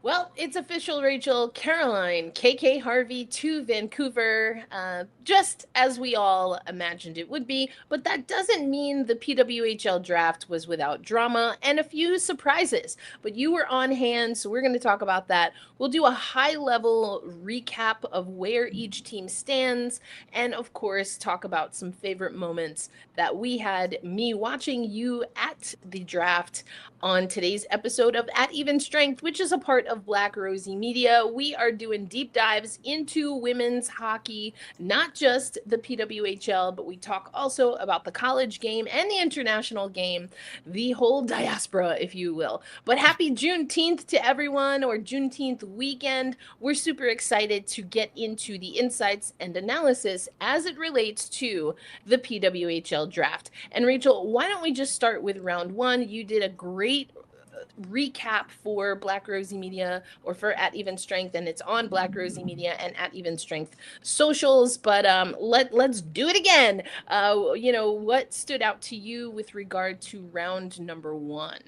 Well, it's official, Rachel. Caroline, KK Harvey to Vancouver, just as we all imagined it would be. But that doesn't mean the PWHL draft was without drama and a few surprises. But you were on hand, so we're going to talk about that. We'll do a high level recap of where each team stands, and of course, talk about some favorite moments that we had, me watching you at the draft on today's episode of At Even Strength, which is a part of Black Rosie Media. We are doing deep dives into women's hockey, not just the PWHL, but we talk also about the college game and the international game, the whole diaspora, if you will. But happy Juneteenth to everyone, or Juneteenth weekend. We're super excited to get into the insights and analysis as it relates to the PWHL draft. And Rachel, why don't we just start with round one? You did a great recap for Black Rosie Media, or for At Even Strength, and it's on Black Rosie Media and At Even Strength socials. But let's do it again. What stood out to you with regard to round number one?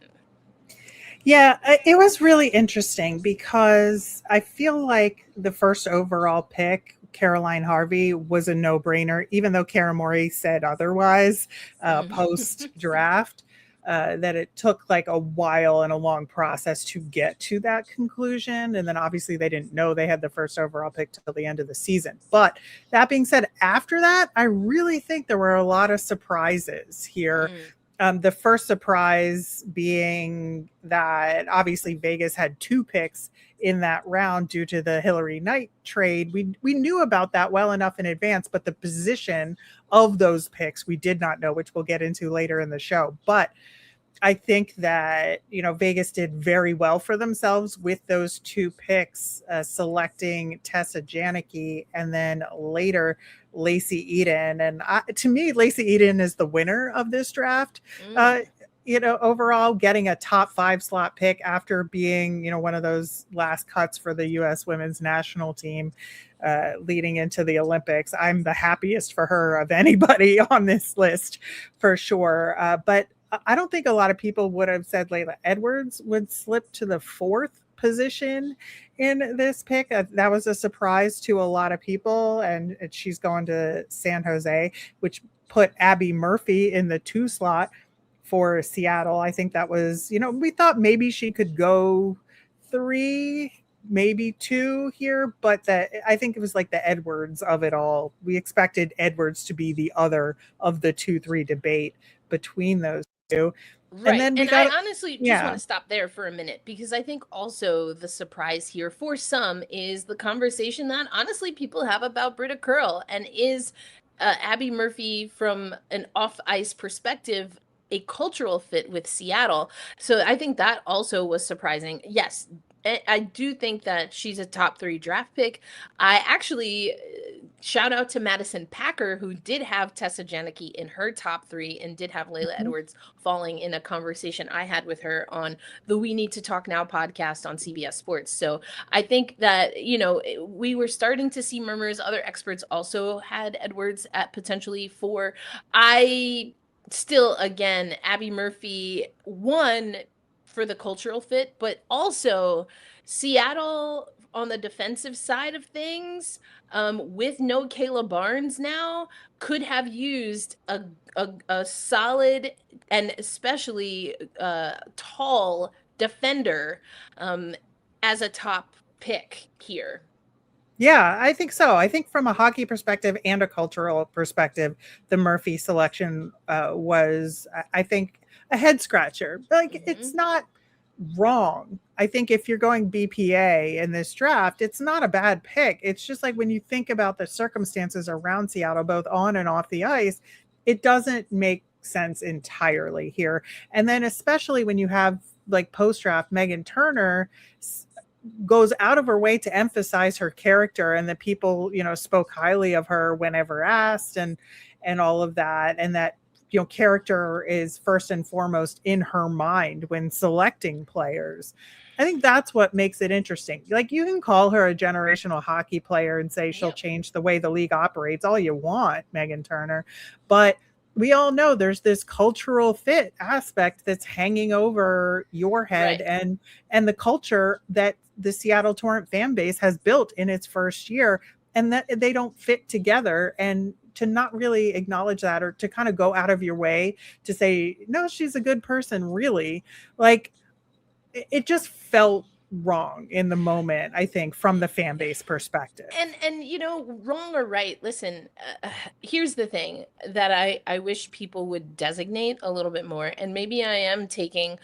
Yeah, it was really interesting because I feel like the first overall pick, Caroline Harvey, was a no-brainer, even though Kara Morey said otherwise post-draft, that it took like a while and a long process to get to that conclusion. And then obviously they didn't know they had the first overall pick till the end of the season. But that being said, after that, I really think there were a lot of surprises here. The first surprise being that obviously Vegas had 2 picks in that round due to the Hillary Knight trade. We knew about that well enough in advance, but the position of those picks we did not know, which we'll get into later in the show. But I think that, Vegas did very well for themselves with those 2 picks, selecting Tessa Janicki and then later Lacey Eden. And to me, Lacey Eden is the winner of this draft. Overall getting a top 5 slot pick after being, one of those last cuts for the U.S. women's national team leading into the Olympics. I'm the happiest for her of anybody on this list for sure. But I don't think a lot of people would have said Layla Edwards would slip to the 4th position in this pick. That was a surprise to a lot of people, and she's going to San Jose, which put Abby Murphy in the 2 slot for Seattle. I think that was, we thought maybe she could go 3, maybe 2 here, but I think it was like the Edwards of it all. We expected Edwards to be the other of the 2-3 debate between those 2. Right. And I honestly just want to stop there for a minute, because I think also the surprise here for some is the conversation that honestly people have about Britta Curl, and is Abby Murphy from an off-ice perspective a cultural fit with Seattle. So I think that also was surprising. Yes, I do think that she's a top 3 draft pick. I actually shout out to Madison Packer, who did have Tessa Janicki in her top 3 and did have Layla Edwards falling in a conversation I had with her on the We Need to Talk Now podcast on CBS Sports. So I think that, we were starting to see murmurs. Other experts also had Edwards at potentially 4. I still, again, Abby Murphy, one, for the cultural fit, but also Seattle on the defensive side of things, with no Kayla Barnes now, could have used a solid and especially tall defender as a top pick here. Yeah, I think so. I think from a hockey perspective and a cultural perspective, the Murphy selection was, I think, a head scratcher. Like, it's not wrong. I think if you're going BPA in this draft, it's not a bad pick. It's just like when you think about the circumstances around Seattle, both on and off the ice, it doesn't make sense entirely here. And then especially when you have like post-draft Megan Turner goes out of her way to emphasize her character, and that people, spoke highly of her whenever asked, and all of that, and that character is first and foremost in her mind when selecting players. I think that's what makes it interesting. Like, you can call her a generational hockey player and say she'll change the way the league operates all you want, Megan Turner, but we all know there's this cultural fit aspect that's hanging over your head, and the culture that the Seattle Torrent fan base has built in its first year, and that they don't fit together. And to not really acknowledge that, or to kind of go out of your way to say, no, she's a good person, really, like, it just felt wrong in the moment, I think, from the fan base perspective. And you know, wrong or right, listen, here's the thing that I wish people would designate a little bit more, and maybe I am taking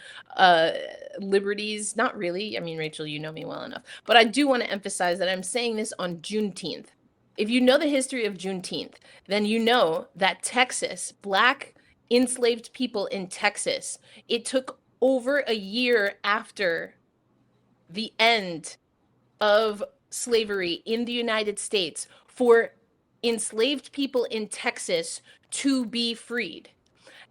liberties, not really. I mean, Rachel, you know me well enough, but I do want to emphasize that I'm saying this on Juneteenth. If you know the history of Juneteenth, then you know that Texas, Black enslaved people in Texas, it took over a year after the end of slavery in the United States for enslaved people in Texas to be freed.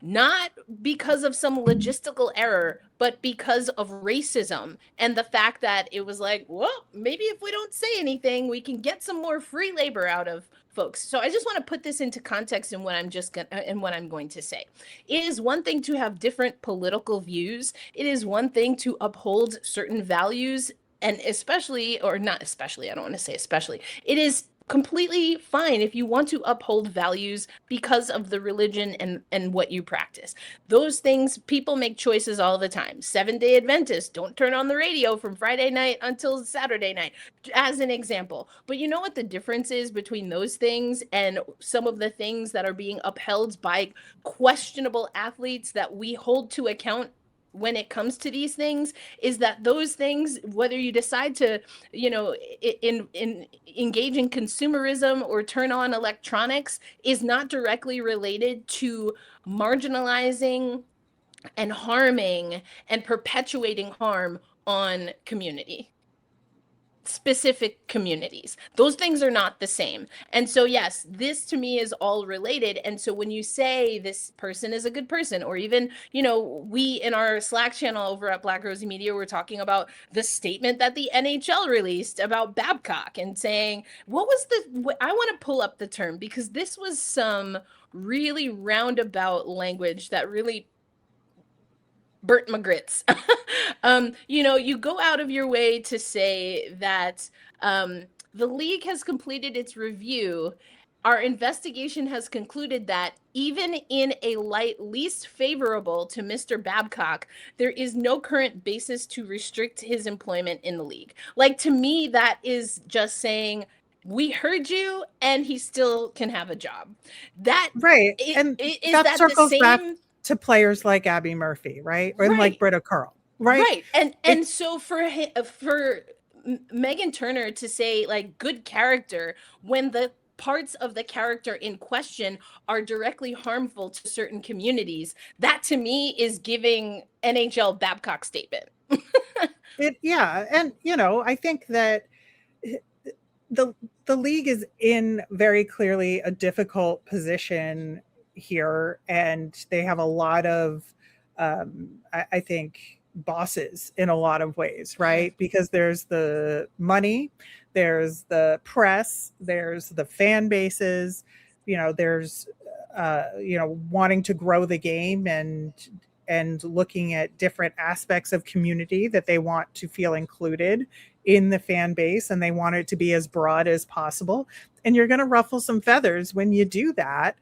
Not because of some logistical error, but because of racism and the fact that it was like, well, maybe if we don't say anything, we can get some more free labor out of folks. So I just want to put this into context in what I'm going to say. It is one thing to have different political views. It is one thing to uphold certain values, and especially, or not especially, I don't want to say especially, it is completely fine if you want to uphold values because of the religion and what you practice. Those things, people make choices all the time. Seventh-day Adventists don't turn on the radio from Friday night until Saturday night, as an example. But you know what the difference is between those things and some of the things that are being upheld by questionable athletes that we hold to account when it comes to these things, is that those things, whether you decide to, you know, engage in consumerism or turn on electronics, is not directly related to marginalizing and harming and perpetuating harm on specific communities. Those things are not the same. And so, yes, this to me is all related. And so when you say this person is a good person, or even, you know, we in our Slack channel over at Black Rosie Media, we're talking about the statement that the NHL released about Babcock and saying, what was I want to pull up the term, because this was some really roundabout language that really burnt my grits. You know, you go out of your way to say that the league has completed its review. Our investigation has concluded that even in a light least favorable to Mr. Babcock, there is no current basis to restrict his employment in the league. Like, to me, that is just saying, we heard you and he still can have a job. That Right. And is that that circles the back same to players like Abby Murphy, right? And like right? Britta Curl, right? Right. And so for Megan Turner to say, like, good character when the parts of the character in question are directly harmful to certain communities, that to me is giving NHL Babcock statement. Yeah. And, you know, I think that the league is in very clearly a difficult position here, and they have a lot of I think bosses in a lot of ways, right? Because there's the money, there's the press, there's the fan bases, you know, there's you know, wanting to grow the game and looking at different aspects of community that they want to feel included in the fan base, and they want it to be as broad as possible. And you're going to ruffle some feathers when you do that.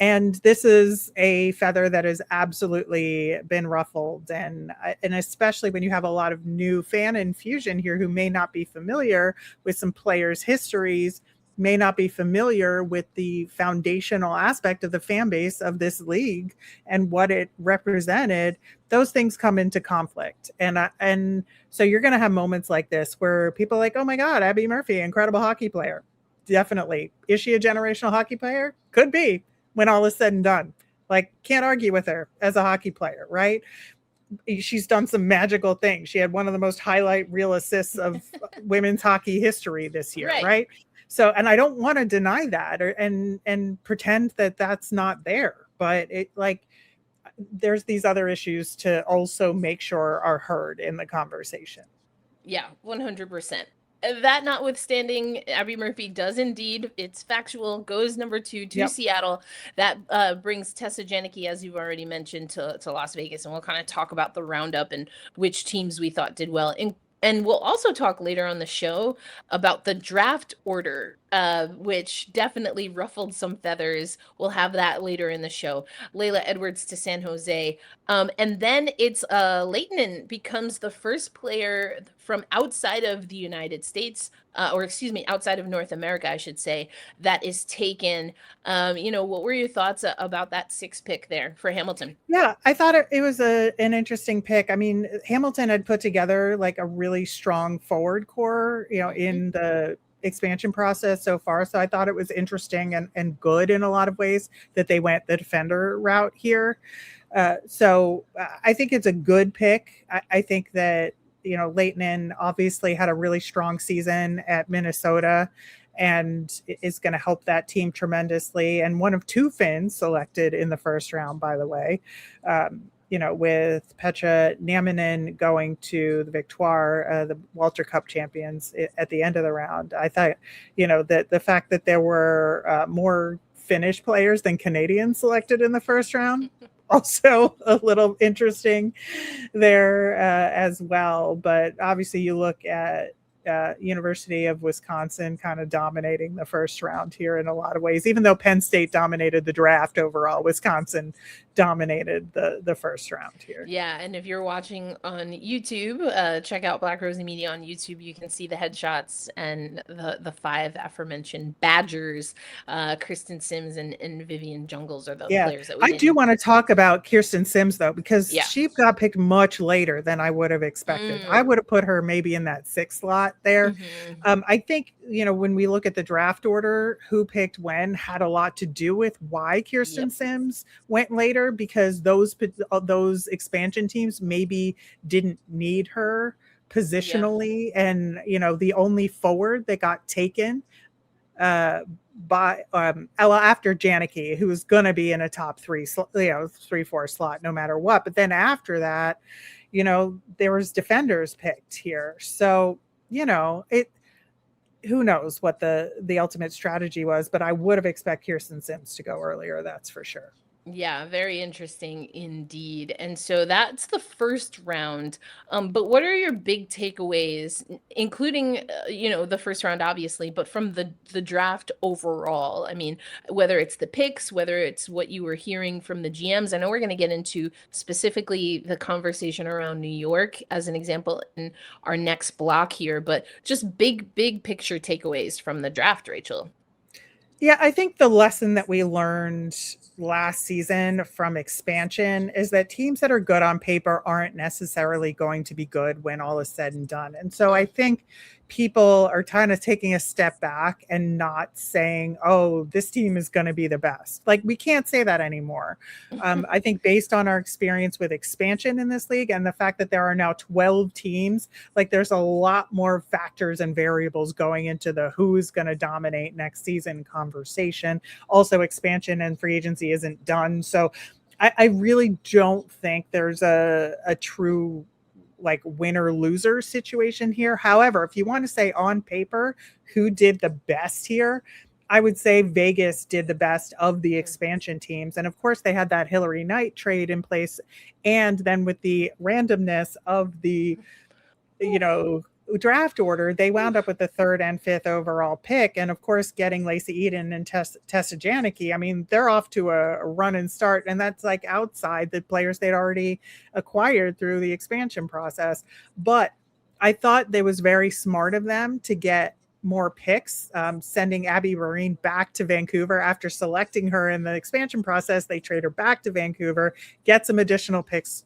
And this is a feather that has absolutely been ruffled. And especially when you have a lot of new fan infusion here who may not be familiar with some players' histories, may not be familiar with the foundational aspect of the fan base of this league and what it represented, those things come into conflict. And so you're going to have moments like this where people are like, oh my God, Abby Murphy, incredible hockey player. Definitely. Is she a generational hockey player? Could be, when all is said and done. Like, can't argue with her as a hockey player, right? She's done some magical things. She had one of the most highlight reel assists of women's hockey history this year, right? So, and I don't want to deny that and pretend that that's not there, but it, like, there's these other issues to also make sure are heard in the conversation. Yeah, 100%. That notwithstanding, Abby Murphy does indeed, it's factual, goes number 2 to Seattle. That brings Tessa Janicki, as you've already mentioned, to Las Vegas. And we'll kind of talk about the roundup and which teams we thought did well, And we'll also talk later on the show about the draft order, which definitely ruffled some feathers. We'll have that later in the show. Layla Edwards to San Jose. And then it's Leighton becomes the first player from outside of the United States, or excuse me, outside of North America, I should say, that is taken. What were your thoughts about that 6th pick there for Hamilton? Yeah, I thought it was an interesting pick. I mean, Hamilton had put together like a really strong forward core, in the expansion process so far. So I thought it was interesting and good in a lot of ways that they went the defender route here. So I think it's a good pick. I think that, Leighton obviously had a really strong season at Minnesota and is going to help that team tremendously. And one of 2 Finns selected in the first round, by the way, with Petra Nieminen going to the Victoire, the Walter Cup champions at the end of the round. I thought, that the fact that there were more Finnish players than Canadians selected in the first round, also a little interesting there as well. But obviously you look at University of Wisconsin kind of dominating the first round here in a lot of ways. Even though Penn State dominated the draft overall, Wisconsin dominated the first round here. Yeah, and if you're watching on YouTube, check out Black Rosie Media on YouTube. You can see the headshots and the 5 aforementioned Badgers. Kristen Sims and Vivian Jungles are the players that we I do want to talk about Kirsten Sims, though, because she got picked much later than I would have expected. I would have put her maybe in that 6th slot there. I think, when we look at the draft order, who picked when had a lot to do with why Kirsten Sims went later, because those expansion teams maybe didn't need her positionally. And, the only forward that got taken by after Janicki, who was going to be in a top 3, 3-4 slot no matter what. But then after that, there was defenders picked here. So, who knows what the ultimate strategy was, but I would have expected Kirsten Sims to go earlier. That's for sure. Yeah, very interesting indeed. And so that's the first round. But what are your big takeaways, including, the first round, obviously, but from the draft overall? I mean, whether it's the picks, whether it's what you were hearing from the GMs. I know we're going to get into specifically the conversation around New York as an example in our next block here, but just big picture takeaways from the draft, Rachel. Yeah, I think the lesson that we learned last season from expansion is that teams that are good on paper aren't necessarily going to be good when all is said and done. And so I think people are kind of taking a step back and not saying, oh, this team is going to be the best. Like, we can't say that anymore. I think based on our experience with expansion in this league and the fact that there are now 12 teams, like, there's a lot more factors and variables going into the who's going to dominate next season conversation. Also, expansion and free agency isn't done. So I really don't think there's a true like winner loser situation here. However, if you want to say on paper who did the best here, I would say Vegas did the best of the expansion teams. And of course, they had that Hillary Knight trade in place. And then with the randomness of the, draft order, they wound up with the 3rd and 5th overall pick. And of course, getting Lacey Eden and Tessa Janicki, I mean, they're off to a run and start. And that's like outside the players they'd already acquired through the expansion process. But I thought it was very smart of them to get more picks, sending Abby Marine back to Vancouver after selecting her in the expansion process. They trade her back to Vancouver, get some additional picks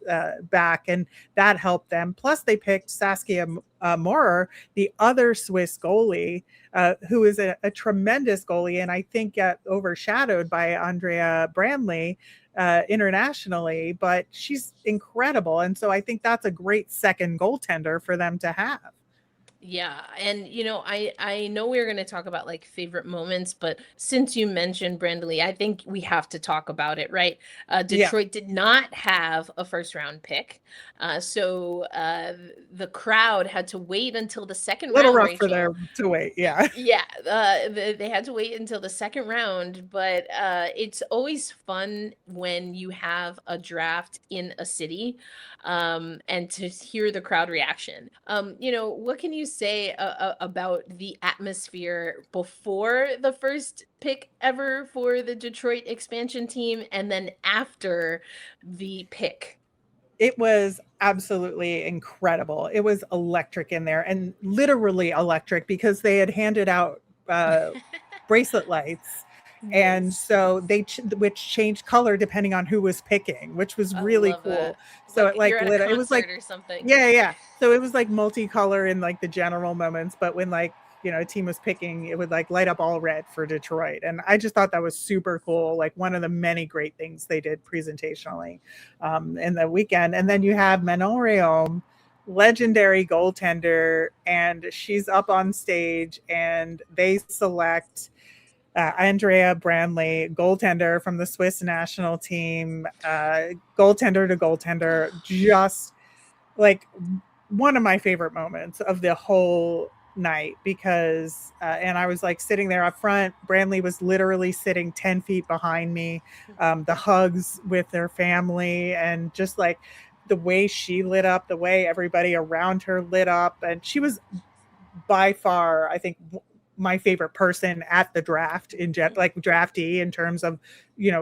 back, and that helped them. Plus, they picked Saskia Maurer, the other Swiss goalie, who is a tremendous goalie, and I think got overshadowed by Andrea Braendli internationally, but she's incredible. And so I think that's a great second goaltender for them to have. Yeah, and I know we're going to talk about like favorite moments, but since you mentioned Braendli, I think we have to talk about it, right? Detroit did not have a first round pick, so the crowd had to wait until the second round. Little rough for them to wait, yeah. Yeah, they had to wait until the second round, but it's always fun when you have a draft in a city. and to hear the crowd reaction. What can you say about the atmosphere before the first pick ever for the Detroit expansion team and then after the pick? It was absolutely incredible. It was electric in there, and literally electric, because they had handed out bracelet lights. And Nice. so which changed color depending on who was picking, which was I really love cool. that. So Like it you're like at a lit, it was concert like, or something. yeah, yeah. So it was like multicolor in like the general moments, but when like, a team was picking, it would like light up all red for Detroit. And I just thought that was super cool. Like one of the many great things they did presentationally in the weekend. And then you have Manon Rhéaume, legendary goaltender, and she's up on stage and they select Andrea Braendli, goaltender from the Swiss national team, goaltender to goaltender, just like one of my favorite moments of the whole night, because and I was like sitting there up front. Braendli was literally sitting 10 feet behind me. The hugs with their family, and just like the way she lit up, the way everybody around her lit up. And she was by far, I think, my favorite person at the draft like draftee, in terms of,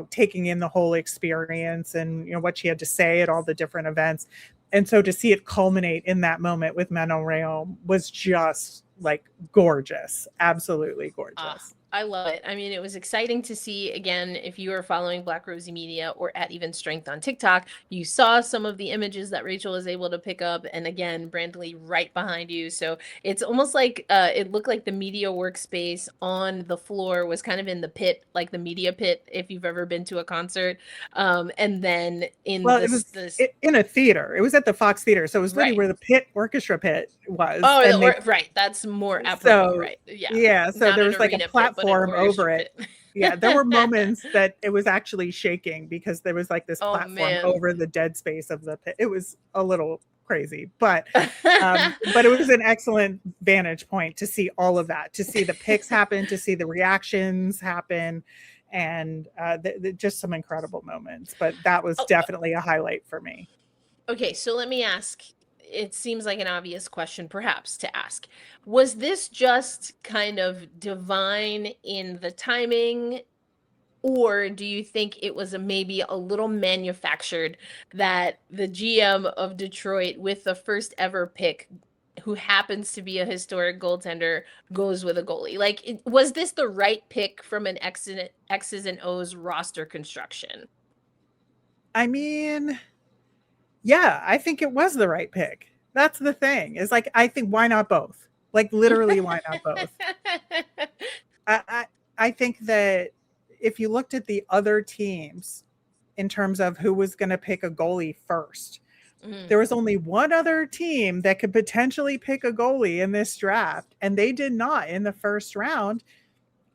taking in the whole experience and, what she had to say at all the different events. And so to see it culminate in that moment with Manon Rhéaume was just like gorgeous, absolutely gorgeous. I love it. I mean, it was exciting to see. Again, if you are following Black Rosie Media or at Even Strength on TikTok, you saw some of the images that Rachel was able to pick up. And again, Braendli right behind you. So it's almost like it looked like the media workspace on the floor was kind of in the pit, like the media pit, if you've ever been to a concert. And then in Well, it was in a theater. It was at the Fox Theater, so it was literally right. where the pit orchestra pit was. Oh, And right. That's more apropos, right? Yeah. So Not there an was like a arena pit, but an platform over orchestra it. pit. Yeah, there were moments that it was actually shaking, because there was like this Oh platform man. over the dead space of the pit. It was a little crazy, but it was an excellent vantage point to see all of that, to see the picks happen, to see the reactions happen, and just some incredible moments. But that was definitely a highlight for me. Okay, so let me ask. It seems like an obvious question, perhaps, to ask. Was this just kind of divine in the timing, or do you think it was maybe a little manufactured that the GM of Detroit, with the first ever pick, who happens to be a historic goaltender, goes with a goalie? Like, was this the right pick from an X's and O's roster construction? I mean, yeah, I think it was the right pick. That's the thing. Is like, I think, why not both? Like literally, why not both? I think that if you looked at the other teams in terms of who was going to pick a goalie first, there was only one other team that could potentially pick a goalie in this draft, and they did not in the first round.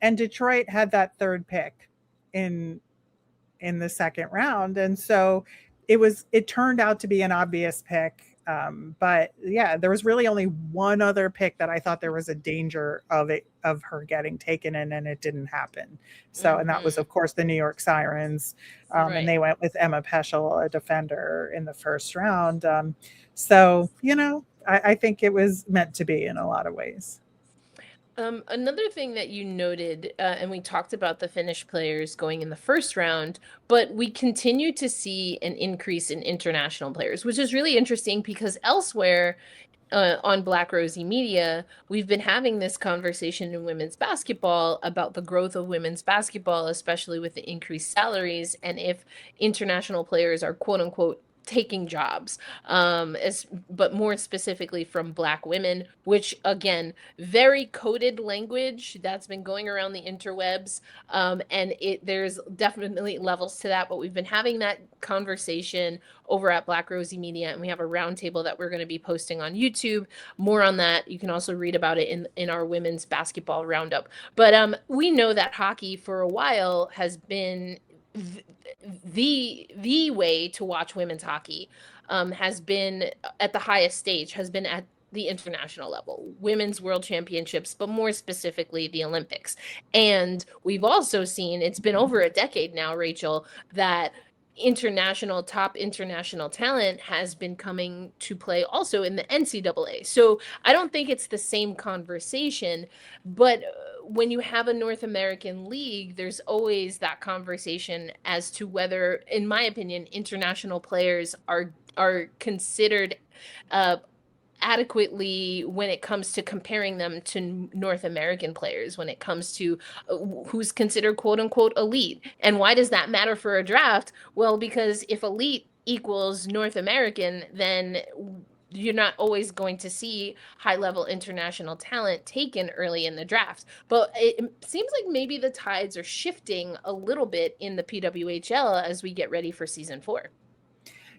And Detroit had that third pick in the second round, and so it turned out to be an obvious pick. But yeah, there was really only one other pick that I thought there was a danger of her getting taken in, and it didn't happen. So, and that was of course the New York Sirens, Right. and they went with Emma Peschel, a defender, in the first round. So I think it was meant to be in a lot of ways. Another thing that you noted, and we talked about the Finnish players going in the first round, but we continue to see an increase in international players, which is really interesting because elsewhere on Black Rosie Media, we've been having this conversation in women's basketball about the growth of women's basketball, especially with the increased salaries, and if international players are quote unquote taking jobs, but more specifically from Black women, which again, very coded language that's been going around the interwebs, and there's definitely levels to that, but we've been having that conversation over at Black Rosie Media, and we have a roundtable that we're going to be posting on YouTube. More on that. You can also read about it in our women's basketball roundup. But we know that hockey for a while has been the way to watch women's hockey, has been at the highest stage, has been at the international level, women's world championships, but more specifically the Olympics. And we've also seen, it's been over a decade now, Rachel, that top international talent has been coming to play also in the NCAA. So I don't think it's the same conversation, but when you have a North American league, there's always that conversation as to whether, in my opinion, international players are considered adequately when it comes to comparing them to North American players, when it comes to who's considered quote unquote elite. And why does that matter for a draft? Well, because if elite equals North American, then you're not always going to see high level international talent taken early in the draft. But it seems like maybe the tides are shifting a little bit in the PWHL as we get ready for season 4.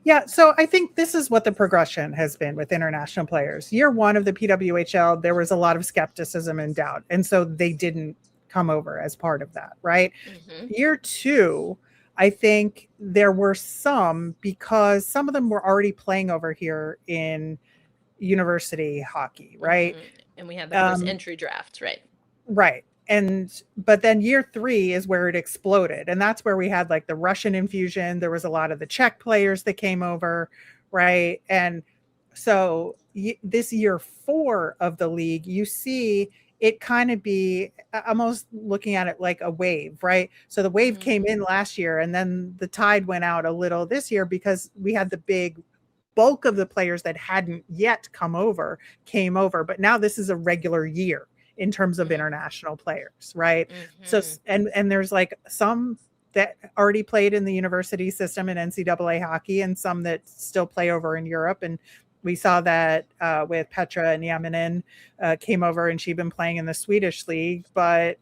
Yeah, so I think this is what the progression has been with international players. Year one of the PWHL, there was a lot of skepticism and doubt. And so they didn't come over as part of that, right? Mm-hmm. Year two, I think there were some, because some of them were already playing over here in university hockey, right? Mm-hmm. And we had the first entry draft, right? Right. But then year three is where it exploded. And that's where we had like the Russian infusion. There was a lot of the Czech players that came over. Right. And so this year 4 of the league, you see it kind of be almost looking at it like a wave, right? So the wave came in last year and then the tide went out a little this year because we had the big bulk of the players that hadn't yet come over came over. But now this is a regular year in terms of international players, right? So and there's like some that already played in the university system in NCAA hockey and some that still play over in Europe. And we saw that with Petra and Yaminen came over and she'd been playing in the Swedish league. But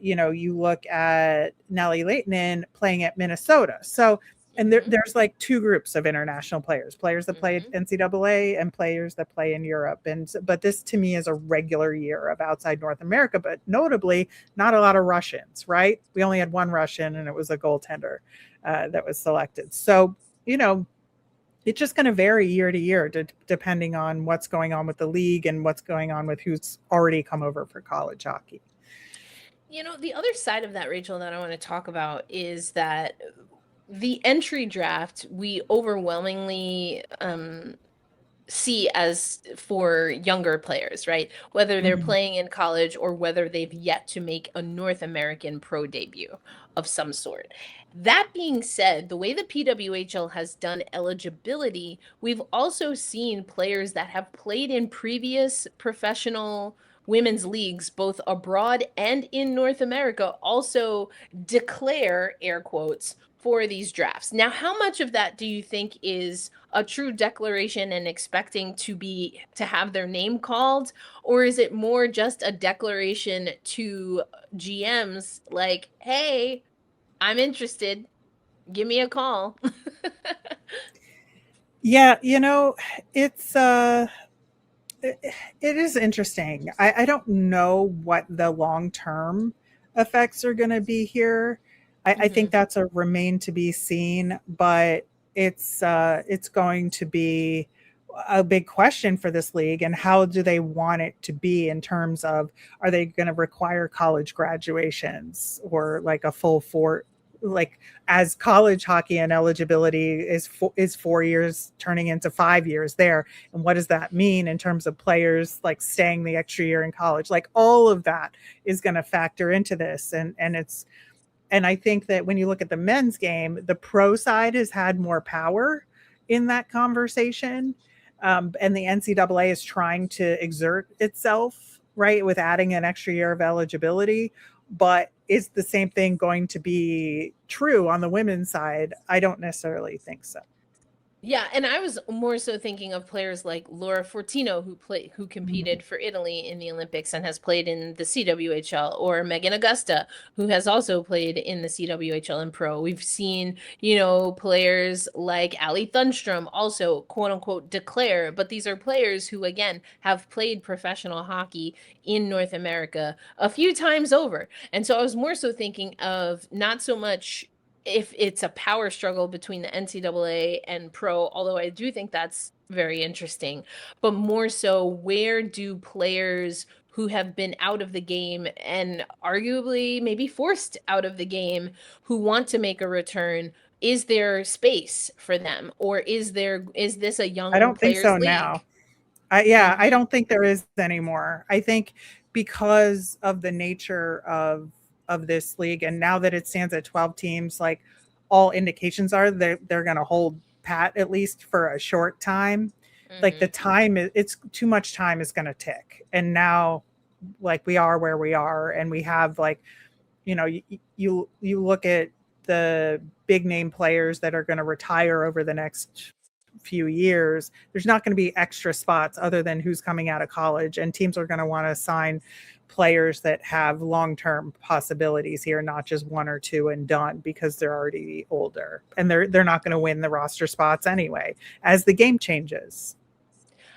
you look at Nelly Lehtinen playing at Minnesota. So and there's like 2 groups of international players that play at NCAA and players that play in Europe. But this to me is a regular year of outside North America, but notably not a lot of Russians, right? We only had 1 Russian and it was a goaltender that was selected. So, it's just going to vary year to year depending on what's going on with the league and what's going on with who's already come over for college hockey. The other side of that, Rachel, that I want to talk about is that the entry draft we overwhelmingly see as for younger players, right? Whether they're playing in college or whether they've yet to make a North American pro debut of some sort. That being said, the way the PWHL has done eligibility, we've also seen players that have played in previous professional women's leagues, both abroad and in North America, also declare, air quotes, for these drafts. Now, how much of that do you think is a true declaration and expecting to have their name called, or is it more just a declaration to GMs like, hey, I'm interested, give me a call? Yeah, it's it is interesting. I don't know what the long-term effects are going to be here. I think that's a remain to be seen, but it's going to be a big question for this league. And how do they want it to be in terms of, are they going to require college graduations or like a full 4, like as college hockey and eligibility is 4 years turning into 5 years there. And what does that mean in terms of players like staying the extra year in college? Like all of that is going to factor into this. And I think that when you look at the men's game, the pro side has had more power in that conversation. And the NCAA is trying to exert itself, right, with adding an extra year of eligibility. But is the same thing going to be true on the women's side? I don't necessarily think so. Yeah, and I was more so thinking of players like Laura Fortino, who competed for Italy in the Olympics and has played in the CWHL, or Megan Augusta, who has also played in the CWHL and pro. We've seen, players like Ali Thunstrom also quote unquote declare, but these are players who again have played professional hockey in North America a few times over. And so I was more so thinking of not so much if it's a power struggle between the NCAA and pro, although I do think that's very interesting, but more so, where do players who have been out of the game and arguably maybe forced out of the game, who want to make a return, is there space for them, or is this a I young don't think players so now. league? I Mm-hmm. don't think there is anymore. I think because of the nature of this league, and now that it stands at 12 teams, like all indications are they're going to hold pat at least for a short time. Like the Mm-hmm. time it's too much time is going to tick. And now like we are where we are, and we have like, you look at the big name players that are going to retire over the next few years. There's not going to be extra spots other than who's coming out of college, and teams are going to want to sign players that have long-term possibilities here, not just one or two and done, because they're already older and they're not going to win the roster spots anyway as the game changes.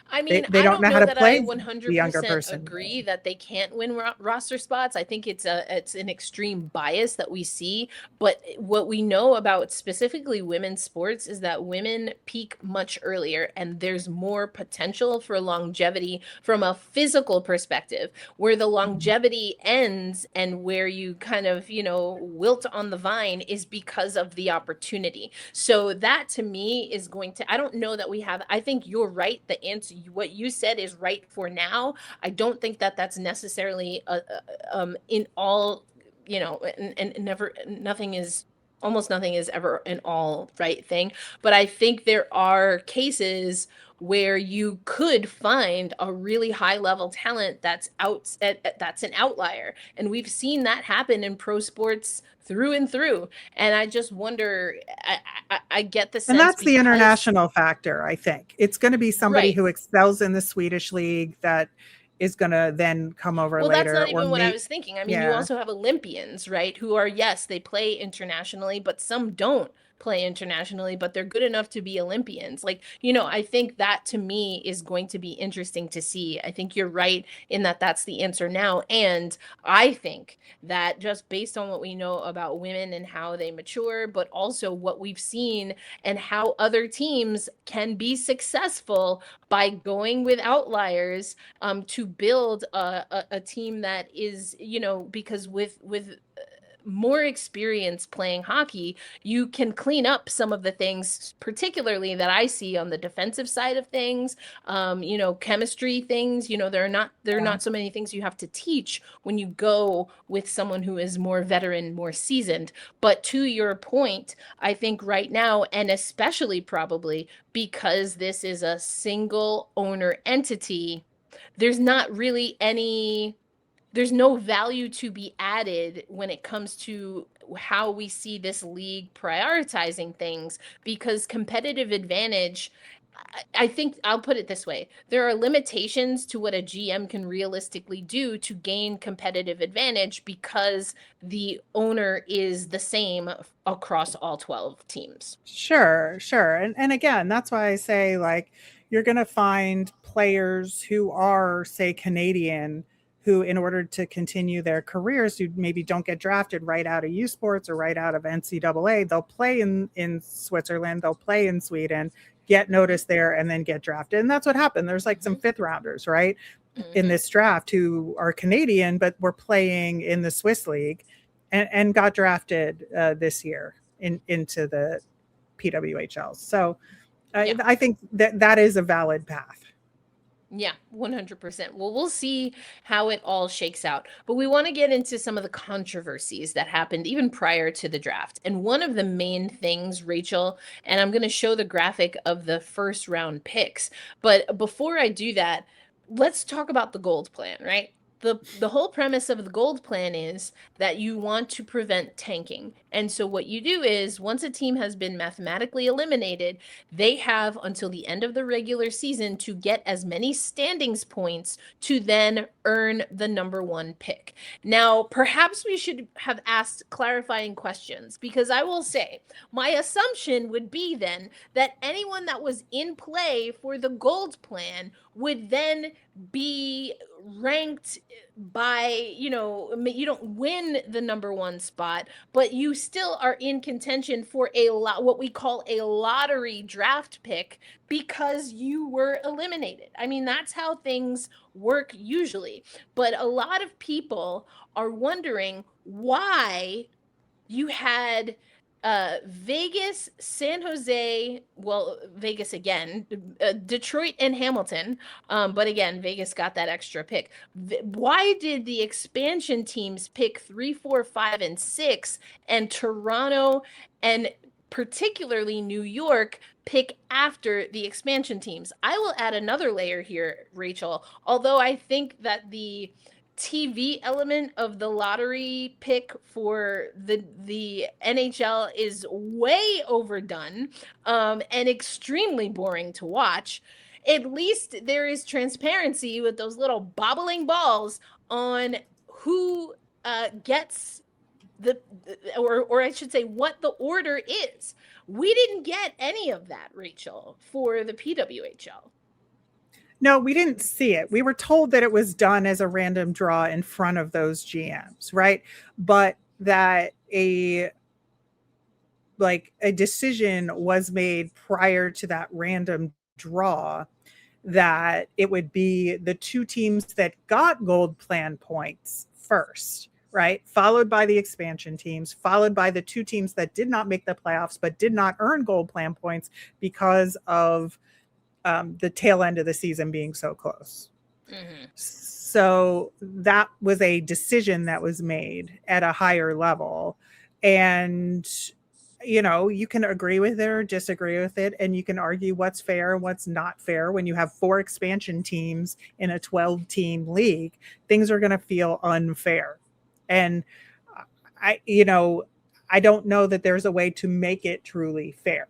I they, mean, they I don't don't know how know to that I play the younger 100% person. agree that they can't win roster spots. I think it's an extreme bias that we see, but what we know about specifically women's sports is that women peak much earlier, and there's more potential for longevity from a physical perspective, where the longevity ends and where you kind of, wilt on the vine is because of the opportunity. So that to me is going to, I don't know that we have, I think you're right. The answer, what you said is right for now. I don't think that that's necessarily in all, and never, nothing is, almost nothing is ever an all right thing. But I think there are cases where you could find a really high level talent that's an outlier, and we've seen that happen in pro sports through and through. And I just wonder, I get the And sense that's the because, international factor, I think. It's going to be somebody right. who excels in the Swedish league that is going to then come over Well, that's later, not or even what I may was thinking. I mean, you yeah. also have Olympians, right? Who are, yes, they play internationally, but some don't play internationally, but they're good enough to be Olympians. Like, I think that to me is going to be interesting to see. I think you're right in that that's the answer now. And I think that just based on what we know about women and how they mature, but also what we've seen and how other teams can be successful by going with outliers, to build a team that is, because with more experience playing hockey, you can clean up some of the things, particularly that I see on the defensive side of things. Chemistry things. There are not so many things you have to teach when you go with someone who is more veteran, more seasoned. But to your point, I think right now, and especially probably because this is a single owner entity, there's not really there's no value to be added when it comes to how we see this league prioritizing things, because competitive advantage, I think I'll put it this way. There are limitations to what a GM can realistically do to gain competitive advantage because the owner is the same across all 12 teams. Sure. And again, that's why I say like you're going to find players who are say Canadian, who in order to continue their careers who maybe don't get drafted right out of U Sports or right out of NCAA, they'll play in Switzerland, they'll play in Sweden, get Mm-hmm. noticed there, and then get drafted. And that's what happened. There's like some Mm-hmm. fifth rounders, right, in Mm-hmm. this draft who are Canadian but were playing in the Swiss league, and got drafted this year into the PWHL. So Yeah. I think that is a valid path. Yeah, 100%. Well, we'll see how it all shakes out. But we want to get into some of the controversies that happened even prior to the draft. And one of the main things, Rachel, and I'm going to show the graphic of the first round picks. But before I do that, let's talk about the gold plan, right? The whole premise of the gold plan is that you want to prevent tanking. And so what you do is once a team has been mathematically eliminated, they have until the end of the regular season to get as many standings points to then earn the number one pick. Now, perhaps we should have asked clarifying questions, because I will say my assumption would be then that anyone that was in play for the gold plan would then be ranked by, you don't win the number one spot, but you still are in contention for what we call a lottery draft pick, because you were eliminated. I mean, that's how things work usually. But a lot of people are wondering why you had Vegas, San Jose, well, Vegas again, Detroit and Hamilton. But again, Vegas got that extra pick. Why did the expansion teams pick 3, 4, 5, and 6, and Toronto and particularly New York pick after the expansion teams? I will add another layer here, Rachel. Although I think that the TV element of the lottery pick for the NHL is way overdone, and extremely boring to watch. At least there is transparency with those little bobbling balls on who gets the or I should say what the order is. We didn't get any of that, Rachel, for the PWHL. No, we didn't see it. We were told that it was done as a random draw in front of those GMs, right? But that a decision was made prior to that random draw that it would be the two teams that got gold plan points first, right? Followed by the expansion teams, followed by the two teams that did not make the playoffs but did not earn gold plan points because of the tail end of the season being so close. Mm-hmm. So that was a decision that was made at a higher level. And, you know, you can agree with it or disagree with it, and you can argue what's fair and what's not fair. When you have 4 expansion teams in a 12-team league, things are going to feel unfair. And I don't know that there's a way to make it truly fair.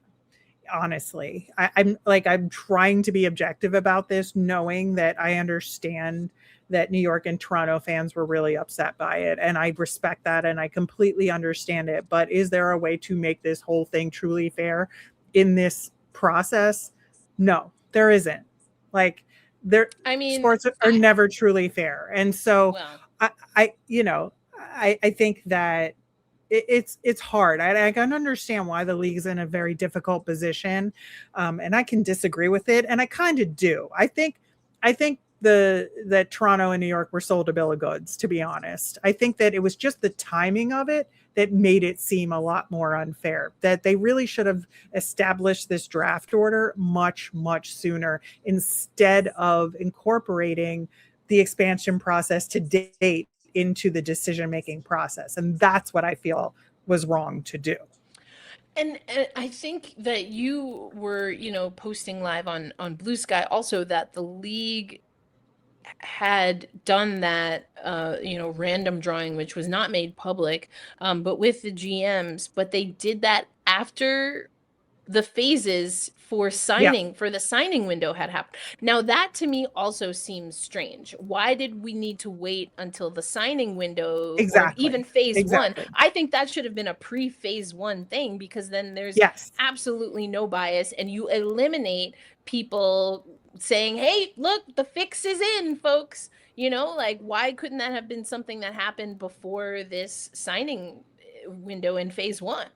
Honestly, I'm trying to be objective about this, knowing that I understand that New York and Toronto fans were really upset by it, and I respect that and I completely understand it. But is there a way to make this whole thing truly fair in this process? No, there isn't. Sports are never truly fair, and so I think that it's hard. I can understand why the league's in a very difficult position, and I can disagree with it, and I kind of do. I think that Toronto and New York were sold a bill of goods, to be honest. I think that it was just the timing of it that made it seem a lot more unfair, that they really should have established this draft order much, much sooner instead of incorporating the expansion process to date into the decision-making process. And that's what I feel was wrong to do. And I think that you were, posting live on Blue Sky also that the league had done that, random drawing, which was not made public, but with the GMs, but they did that after the phases for signing, for the signing window had happened. Now that to me also seems strange. Why did we need to wait until the signing window or even phase one? I think that should have been a pre-phase 1 thing, because then there's absolutely no bias and you eliminate people saying, hey, look, the fix is in, folks. Why couldn't that have been something that happened before this signing window in phase 1?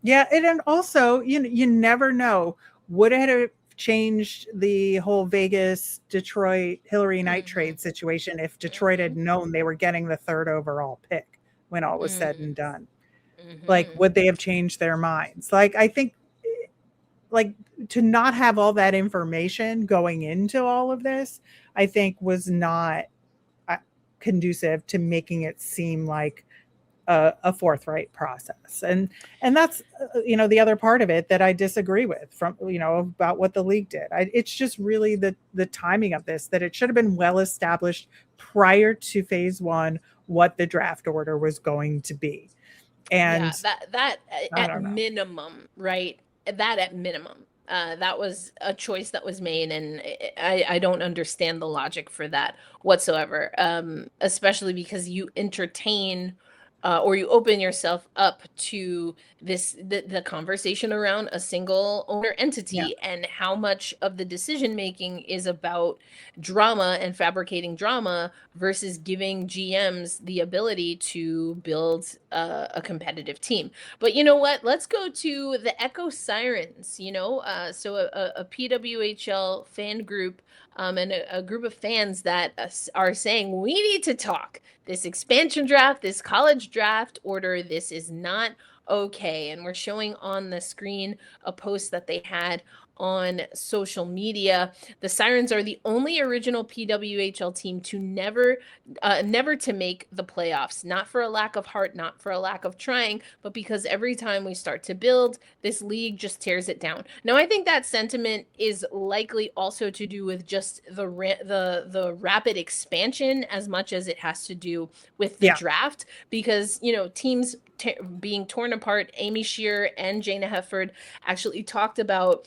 Yeah, and also, you never know. Would it have changed the whole Vegas, Detroit, Hillary Knight trade situation if Detroit had known they were getting the 3rd overall pick when all was said and done? Would they have changed their minds? I think, to not have all that information going into all of this, I think was not conducive to making it seem like a forthright process. And that's, the other part of it that I disagree with from, about what the league did. It's just really the timing of this, that it should have been well established prior to phase 1, what the draft order was going to be. And that at minimum, right? That at minimum. That was a choice that was made, and I don't understand the logic for that whatsoever, especially because you entertain or you open yourself up to the conversation around a single owner entity and how much of the decision making is about drama and fabricating drama versus giving GMs the ability to build a competitive team. But you know what? Let's go to the Echo Sirens. So a PWHL fan group and a group of fans that are saying we need to talk. This expansion draft, this college draft order, this is not okay. And we're showing on the screen a post that they had on social media. The Sirens are the only original PWHL team to never to make the playoffs, not for a lack of heart, not for a lack of trying, but because every time we start to build, this league just tears it down. Now, I think that sentiment is likely also to do with just the rapid expansion as much as it has to do with the draft, because, you know, teams being torn apart. Amy Shear and Jana Hefford actually talked about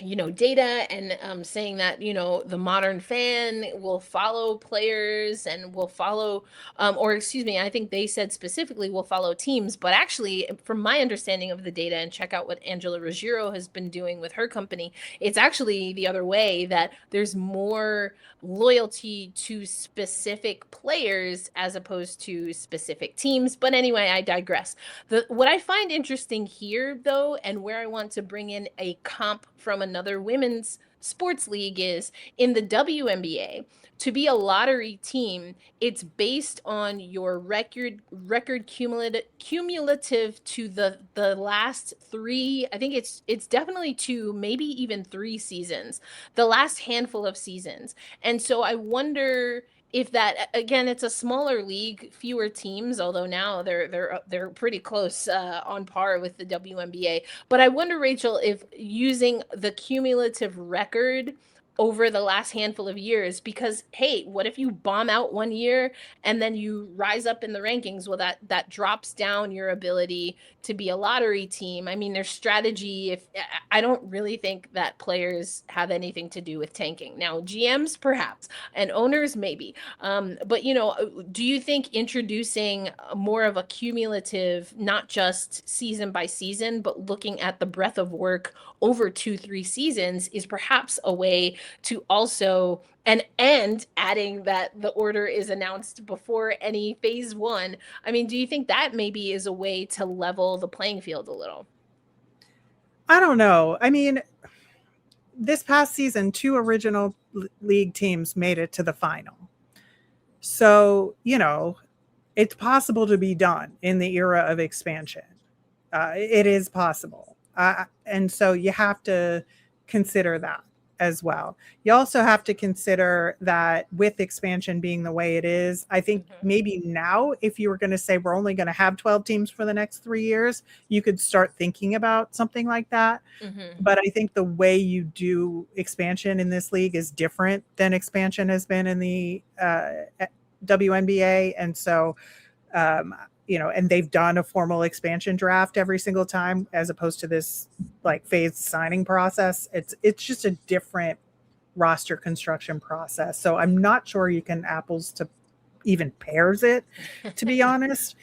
you know, data and saying that, you know, the modern fan will follow players and will follow, or excuse me, I think they said specifically will follow teams. But actually, from my understanding of the data, and check out what Angela Ruggiero has been doing with her company, it's actually the other way, that there's more loyalty to specific players as opposed to specific teams. But anyway, I digress. What I find interesting here, though, and where I want to bring in a comp from another women's sports league, is in the WNBA. To be a lottery team, it's based on your record cumulative to the last three. I think it's definitely two, maybe even three seasons, the last handful of seasons. And so I wonder if that, again, it's a smaller league, fewer teams, although now they're pretty close on par with the WNBA. But I wonder, Rachel, if using the cumulative record over the last handful of years, because hey, what if you bomb out one year and then you rise up in the rankings? Well, that drops down your ability to be a lottery team. I mean, their strategy, if I don't really think that players have anything to do with tanking. Now, GMs perhaps, and owners maybe. But you know, do you think introducing more of a cumulative, not just season by season, but looking at the breadth of work over 2-3 seasons is perhaps a way to also, and adding that the order is announced before any phase one? I mean, do you think that maybe is a way to level the playing field a little? I don't know. I mean, this past season, 2 original league teams made it to the final. So, you know, it's possible to be done in the era of expansion. It is possible. And so you have to consider that as well. You also have to consider that with expansion being the way it is, I think maybe now, if you were going to say we're only going to have 12 teams for the next 3 years, you could start thinking about something like that. But I think the way you do expansion in this league is different than expansion has been in the WNBA. And so, you know, and they've done a formal expansion draft every single time, as opposed to this like phased signing process. It's just a different roster construction process. So I'm not sure you can apples to even pairs it, to be honest.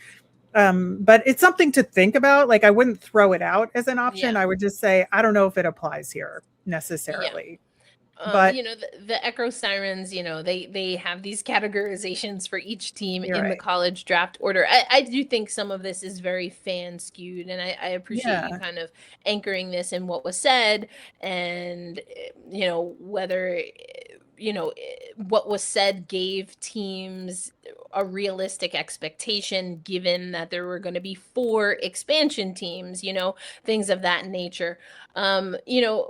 But it's something to think about. Like, I wouldn't throw it out as an option. I would just say, I don't know if it applies here necessarily. But you know, the Echo Sirens, you know, they have these categorizations for each team in the college draft order. I do think some of this is very fan skewed, and I appreciate you kind of anchoring this in what was said, and you know, whether, you know, what was said gave teams a realistic expectation, given that there were going to be 4 expansion teams, you know, things of that nature. You know,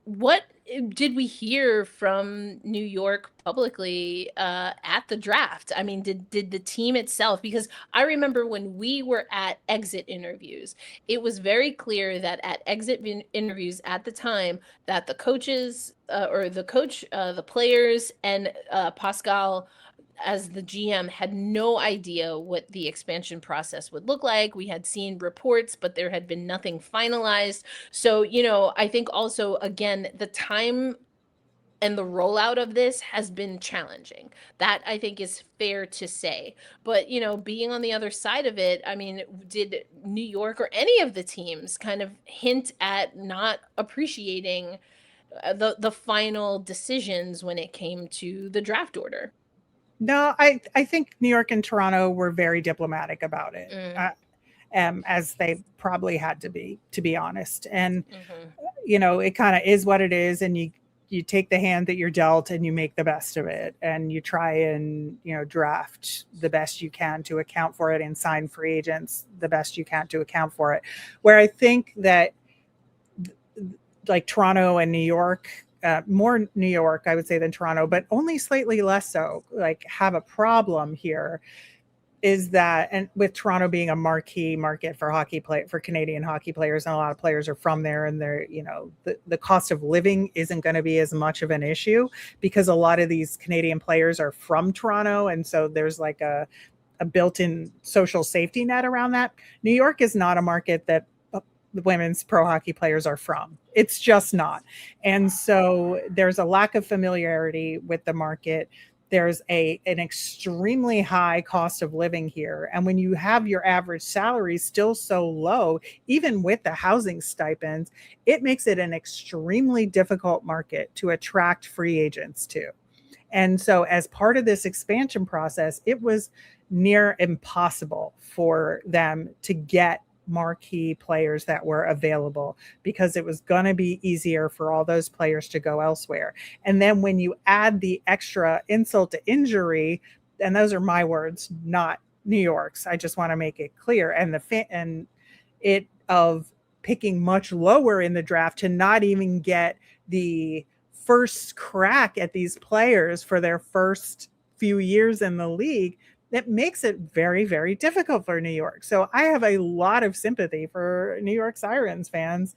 what did we hear from New York publicly at the draft? I mean, did the team itself, because I remember when we were at exit interviews, it was very clear that at exit interviews at the time that the coaches the players, and Pascal as the GM had no idea what the expansion process would look like. We had seen reports, but there had been nothing finalized. So, you know, I think also, again, the time and the rollout of this has been challenging. That, I think, is fair to say. But, you know, being on the other side of it, I mean, did New York or any of the teams kind of hint at not appreciating the final decisions when it came to the draft order? No, I think New York and Toronto were very diplomatic about it, as they probably had to be honest. And, you know, it kind of is what it is. And you you take the hand that you're dealt and you make the best of it, and you try and, draft the best you can to account for it and sign free agents the best you can to account for it. Where I think that like Toronto and New York, more New York, I would say, than Toronto, but only slightly less so, like, have a problem here is that, and with Toronto being a marquee market for for Canadian hockey players, and a lot of players are from there, and they're, the cost of living isn't going to be as much of an issue because a lot of these Canadian players are from Toronto. And so there's like a built-in social safety net around that. New York is not a market that the women's pro hockey players are from. It's just not. And so there's a lack of familiarity with the market. There's an extremely high cost of living here. And when you have your average salary still so low, even with the housing stipends, it makes it an extremely difficult market to attract free agents to. And so as part of this expansion process, it was near impossible for them to get marquee players that were available because it was going to be easier for all those players to go elsewhere. And then when you add the extra insult to injury, and those are my words, not New York's, I just want to make it clear, and it of picking much lower in the draft to not even get the first crack at these players for their first few years in the league, that makes it very, very difficult for New York. So I have a lot of sympathy for New York Sirens fans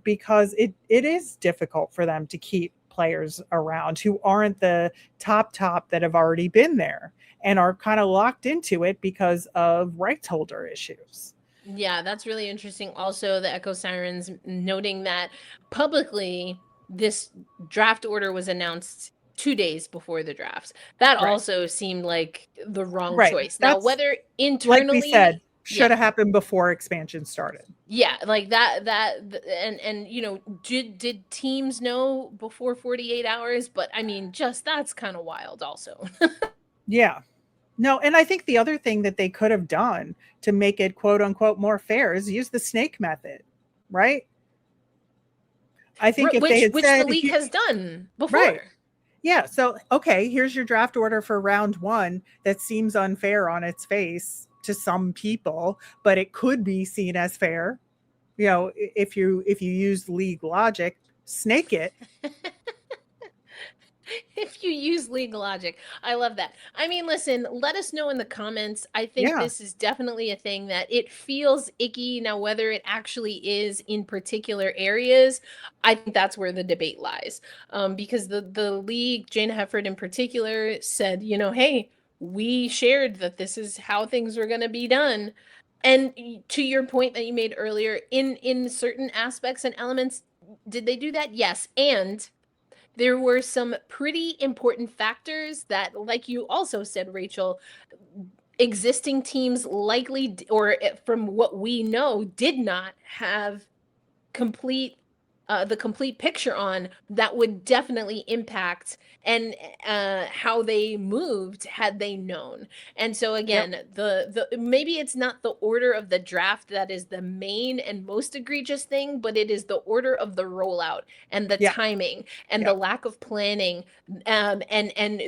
because it is difficult for them to keep players around who aren't the top that have already been there and are kind of locked into it because of rights holder issues. Yeah, that's really interesting. Also, the Echo Sirens noting that publicly this draft order was announced 2 days before the drafts. That also seemed like the wrong choice. Now, whether internally, like we said, should have happened before expansion started. Yeah, like that, and did teams know before 48 hours? But I mean, just that's kind of wild also. Yeah. No, and I think the other thing that they could have done to make it quote unquote more fair is use the snake method, right? I think if they had which said, the league has done before. Right. Yeah. So, okay, here's your draft order for round one that seems unfair on its face to some people, but it could be seen as fair. If you use league logic, snake it. If you use league logic. I love that. I mean, listen, let us know in the comments. I think this is definitely a thing that it feels icky. Now, whether it actually is in particular areas, I think that's where the debate lies. Because the league, Jana Hefford in particular, said, hey, we shared that this is how things were going to be done. And to your point that you made earlier, in certain aspects and elements, did they do that? Yes. And there were some pretty important factors that, like you also said, Rachel, existing teams likely, or from what we know, did not have the complete picture on that would definitely impact and how they moved had they known. And so again, the maybe it's not the order of the draft that is the main and most egregious thing, but it is the order of the rollout and the timing and the lack of planning. And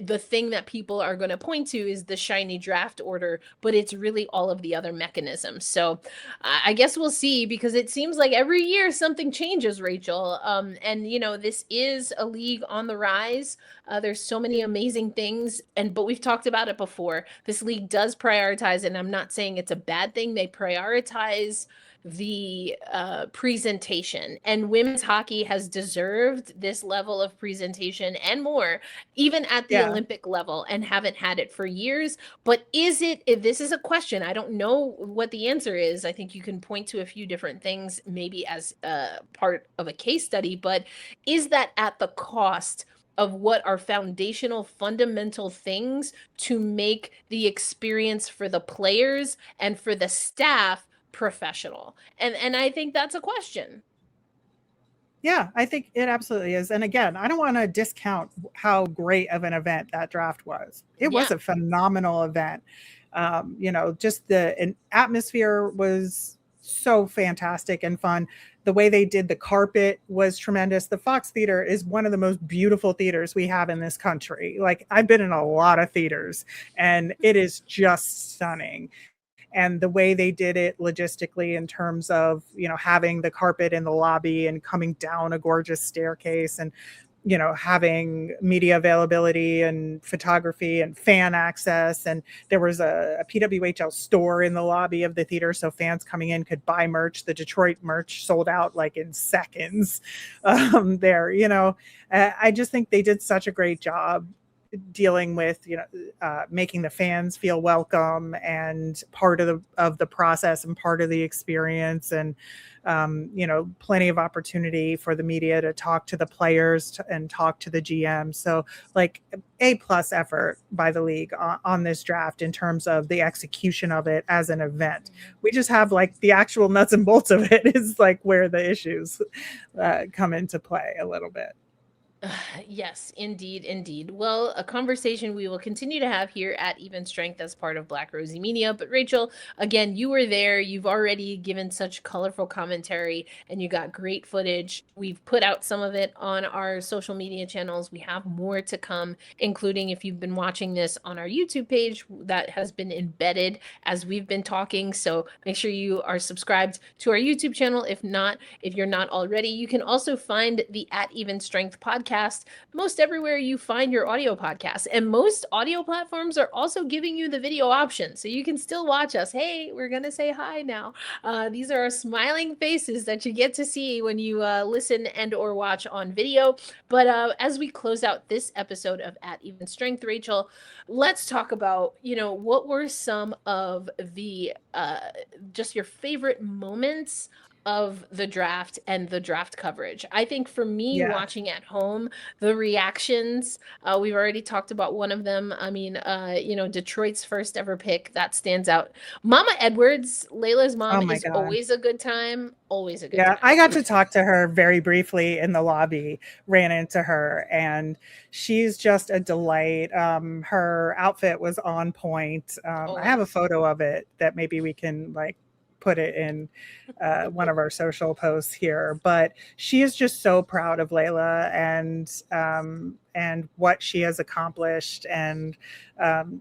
the thing that people are going to point to is the shiny draft order, but it's really all of the other mechanisms. So I guess we'll see, because it seems like every year something changes, Rachel. And this is a league on the rise. There's so many amazing things, but we've talked about it before. This league does prioritize, and I'm not saying it's a bad thing. They prioritize the presentation, and women's hockey has deserved this level of presentation and more, even at the Olympic level, and haven't had it for years. But this is a question. I don't know what the answer is. I think you can point to a few different things, maybe as part of a case study, but is that at the cost of what are foundational, fundamental things to make the experience for the players and for the staff professional? And I think that's a question. Yeah, I think it absolutely is. And again, I don't want to discount how great of an event that draft was. It was a phenomenal event. Just the atmosphere was so fantastic and fun. The way they did the carpet was tremendous. The Fox Theater is one of the most beautiful theaters we have in this country. Like, I've been in a lot of theaters, and it is just stunning. And the way they did it logistically in terms of, having the carpet in the lobby and coming down a gorgeous staircase, and having media availability and photography and fan access. And there was a PWHL store in the lobby of the theater, so fans coming in could buy merch. The Detroit merch sold out like in seconds there. I just think they did such a great job dealing with making the fans feel welcome and part of the process and part of the experience. And plenty of opportunity for the media to talk to the players and talk to the GM. So, like, A+ effort by the league on this draft in terms of the execution of it as an event. We just have like the actual nuts and bolts of it is like where the issues come into play a little bit. Yes, indeed. Well, a conversation we will continue to have here at Even Strength as part of Black Rosie Media. But Rachel, again, you were there. You've already given such colorful commentary, and you got great footage. We've put out some of it on our social media channels. We have more to come, including if you've been watching this on our YouTube page, that has been embedded as we've been talking. So make sure you are subscribed to our YouTube channel. If you're not already, you can also find the At Even Strength podcast most everywhere you find your audio podcasts. And most audio platforms are also giving you the video option, so you can still watch us. Hey, we're going to say hi now. These are our smiling faces that you get to see when you listen and or watch on video. But as we close out this episode of At Even Strength, Rachel, let's talk about, what were some of the just your favorite moments of the draft and the draft coverage. I think for me, watching at home, the reactions, we've already talked about one of them. I mean, Detroit's first ever pick, that stands out. Mama Edwards, Layla's mom, is always a good time. Always a good time. I got to talk to her very briefly in the lobby, ran into her, and she's just a delight. Her outfit was on point. I have a photo of it that maybe we can put it in one of our social posts here, but she is just so proud of Layla and what she has accomplished, and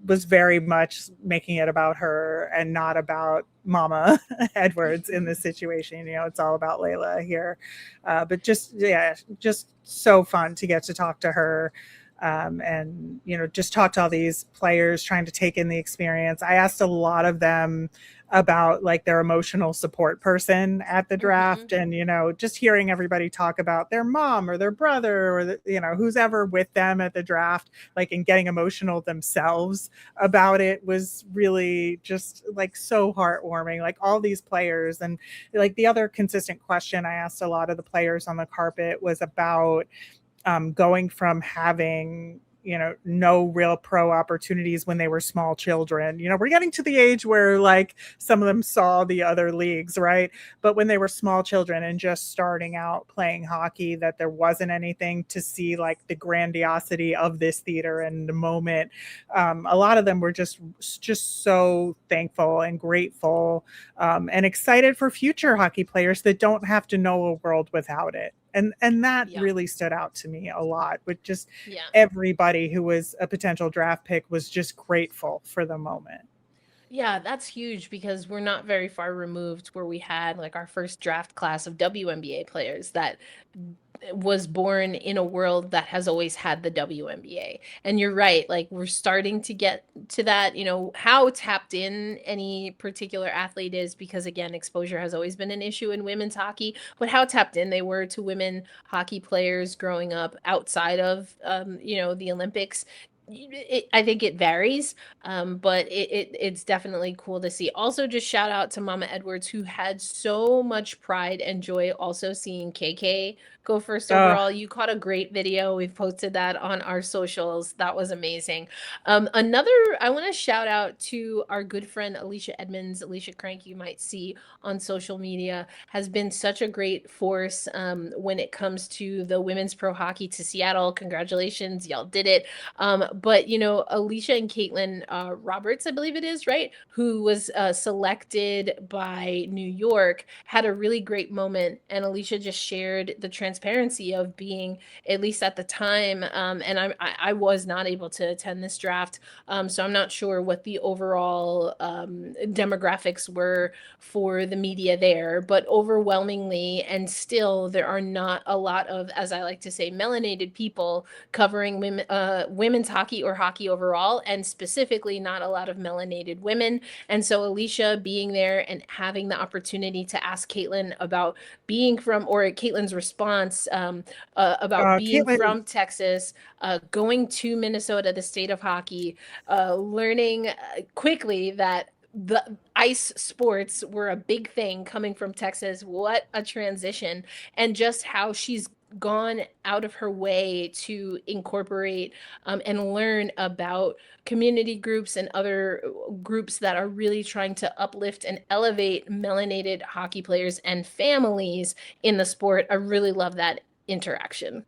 was very much making it about her and not about Mama Edwards in this situation. It's all about Layla here, but just so fun to get to talk to her. And just talk to all these players trying to take in the experience. I asked a lot of them about their emotional support person at the draft, and just hearing everybody talk about their mom or their brother or who's ever with them at the draft, and getting emotional themselves about it was really just so heartwarming. All these players, and the other consistent question I asked a lot of the players on the carpet was about going from having no real pro opportunities when they were small children. We're getting to the age where some of them saw the other leagues, right? But when they were small children and just starting out playing hockey, that there wasn't anything to see the grandiosity of this theater and the moment. A lot of them were just so thankful and grateful, and excited for future hockey players that don't have to know a world without it. And that really stood out to me a lot, with just everybody who was a potential draft pick was just grateful for the moment. Yeah, that's huge, because we're not very far removed where we had our first draft class of WNBA players that was born in a world that has always had the WNBA. And you're right, we're starting to get to that, how tapped in any particular athlete is, because again, exposure has always been an issue in women's hockey, but how tapped in they were to women hockey players growing up outside of the Olympics. I think it varies, but it's definitely cool to see. Also, just shout out to Mama Edwards, who had so much pride and joy also seeing KK go first overall. You caught a great video. We've posted that on our socials. That was amazing. I want to shout out to our good friend Alicia Edmonds. Alicia Crank, you might see on social media, has been such a great force when it comes to the women's pro hockey to Seattle. Congratulations, y'all did it. But, Alicia and Katelyn Roberts, I believe it is, right? Who was selected by New York, had a really great moment. And Alicia just shared the transparency of being, at least at the time, and I was not able to attend this draft. So I'm not sure what the overall demographics were for the media there, but overwhelmingly, and still, there are not a lot of, as I like to say, melanated people covering women's hockey or hockey overall, and specifically not a lot of melanated women. And so Alicia being there and having the opportunity to ask Katelyn about being from, or Katelyn's response about being Katelyn, from Texas, going to Minnesota, the state of hockey, learning quickly that the ice sports were a big thing coming from Texas. What a transition. And just how she's gone out of her way to incorporate and learn about community groups and other groups that are really trying to uplift and elevate melanated hockey players and families in the sport. I really love that interaction.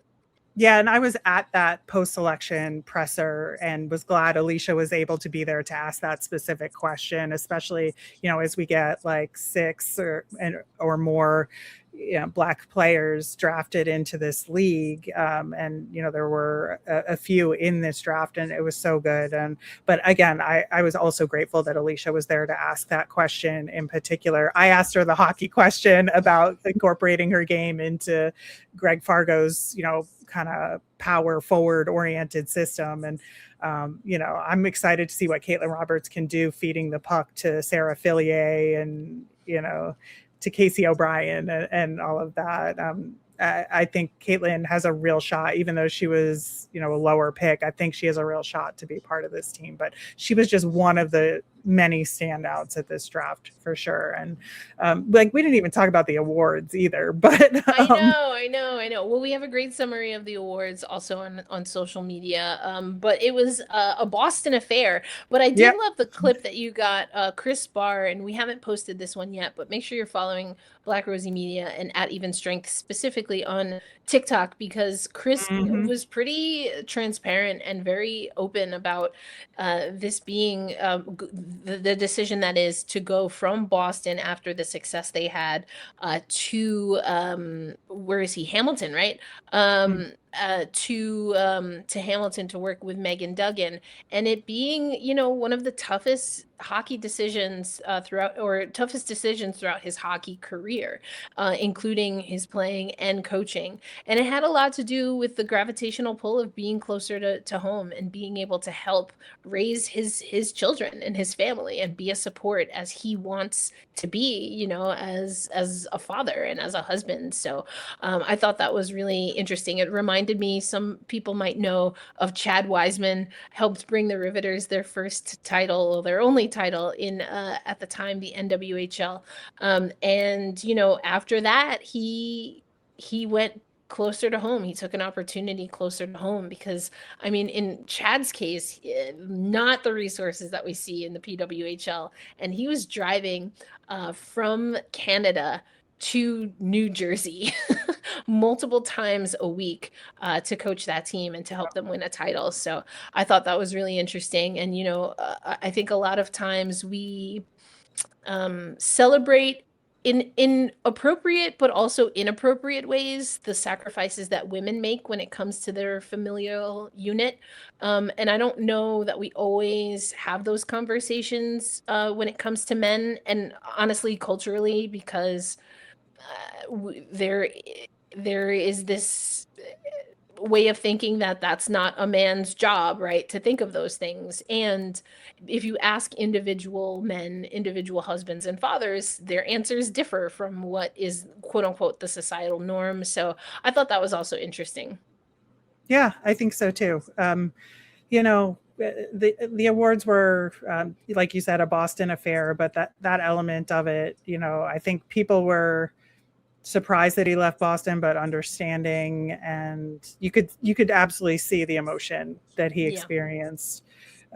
Yeah, and I was at that post-election presser and was glad Alicia was able to be there to ask that specific question, especially, as we get like 6 or more Black players drafted into this league. And, there were a few in this draft, and it was so good. But again, I was also grateful that Alicia was there to ask that question in particular. I asked her the hockey question about incorporating her game into Greg Fargo's, kind of power forward oriented system. And, I'm excited to see what Katelyn Roberts can do feeding the puck to Sarah Fillier and, to Casey O'Brien and all of that. I think Katelyn has a real shot, even though she was, a lower pick. I think she has a real shot to be part of this team, but she was just one of the many standouts at this draft for sure. And we didn't even talk about the awards either, but I know. Well, we have a great summary of the awards also on social media. But it was a Boston affair. But I did love the clip that you got, Kris Sparre, and we haven't posted this one yet, but make sure you're following Black Rosie Media and at Even Strength specifically on TikTok, because Kris was pretty transparent and very open about this being the decision that is to go from Boston after the success they had to where is he? Hamilton, right? To Hamilton to work with Megan Duggan, and it being one of the toughest hockey decisions toughest decisions throughout his hockey career, including his playing and coaching. And it had a lot to do with the gravitational pull of being closer to home and being able to help raise his children and his family and be a support as he wants to be, as a father and as a husband. So I thought that was really interesting. It reminded me, some people might know of Chad Wiseman, helped bring the Riveters their first title, their only title in at the time, the NWHL. And after that, he went closer to home. He took an opportunity closer to home because, in Chad's case, not the resources that we see in the PWHL. And he was driving from Canada to New Jersey multiple times a week to coach that team and to help them win a title. So I thought that was really interesting. And, I think a lot of times we celebrate in appropriate but also inappropriate ways the sacrifices that women make when it comes to their familial unit. And I don't know that we always have those conversations when it comes to men, and honestly, culturally, because there is this way of thinking that that's not a man's job, right, to think of those things. And if you ask individual men, individual husbands and fathers, their answers differ from what is quote unquote the societal norm. So I thought that was also interesting. Yeah, I think so too. The awards were, like you said, a Boston affair, but that element of it, I think people were surprised that he left Boston, but understanding, and you could absolutely see the emotion that he experienced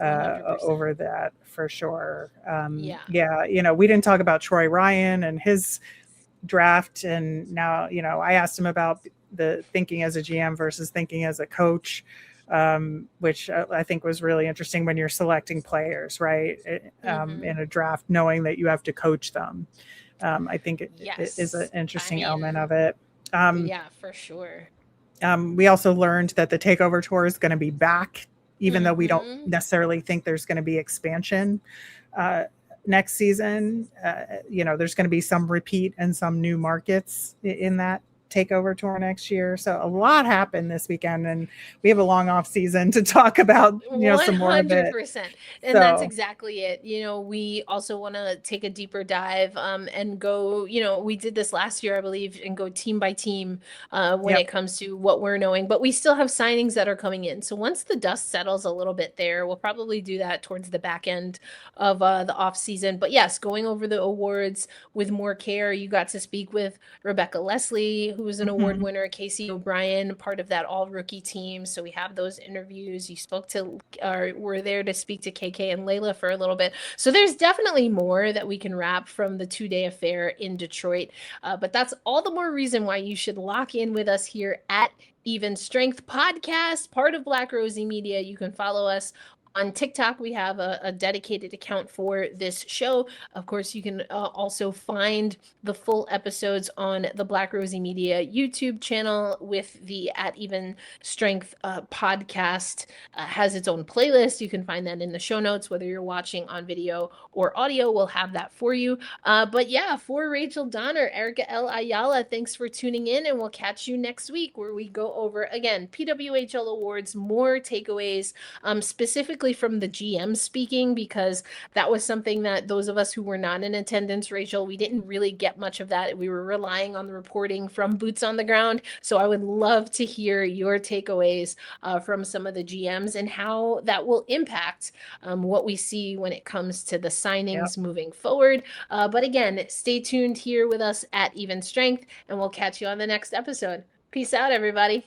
over that for sure. We didn't talk about Troy Ryan and his draft, and now I asked him about the thinking as a GM versus thinking as a coach. which I think was really interesting when you're selecting players, right? In a draft, knowing that you have to coach them. I think it is an Yes. I interesting element mean, of it. yeah, for sure. We also learned that the Takeover Tour is going to be back, even though we don't Mm-hmm. necessarily think there's going to be expansion next season. There's going to be some repeat and some new markets in that Takeover Tour next year. So a lot happened this weekend, and we have a long off season to talk about, some more of it. 100%. And that's So, exactly it. We also want to take a deeper dive and go, we did this last year, I believe, and go team by team when yep. it comes to what we're knowing. But we still have signings that are coming in. So once the dust settles a little bit there, we'll probably do that towards the back end of the off season. But yes, going over the awards with more care. You got to speak with Rebecca Leslie, who was an award Mm-hmm. winner, Casey O'Brien, part of that all rookie team. So we have those interviews. You spoke to, or were there to speak to KK and Layla for a little bit. So there's definitely more that we can wrap from the 2-day affair in Detroit. But that's all the more reason why you should lock in with us here at Even Strength Podcast, part of Black Rosie Media. You can follow us on TikTok. We have a dedicated account for this show. Of course, you can also find the full episodes on the Black Rosie Media YouTube channel with the At Even Strength podcast. Has its own playlist. You can find that in the show notes, whether you're watching on video or audio. We'll have that for you. But yeah, for Rachel Donner, Erica L. Ayala, thanks for tuning in, and we'll catch you next week where we go over, again, PWHL awards, more takeaways, specifically from the GM speaking, because that was something that those of us who were not in attendance, Rachel, we didn't really get much of that. We were relying on the reporting from boots on the ground. So I would love to hear your takeaways from some of the GMs and how that will impact what we see when it comes to the signings moving forward. But again, stay tuned here with us at Even Strength, and we'll catch you on the next episode. Peace out, everybody.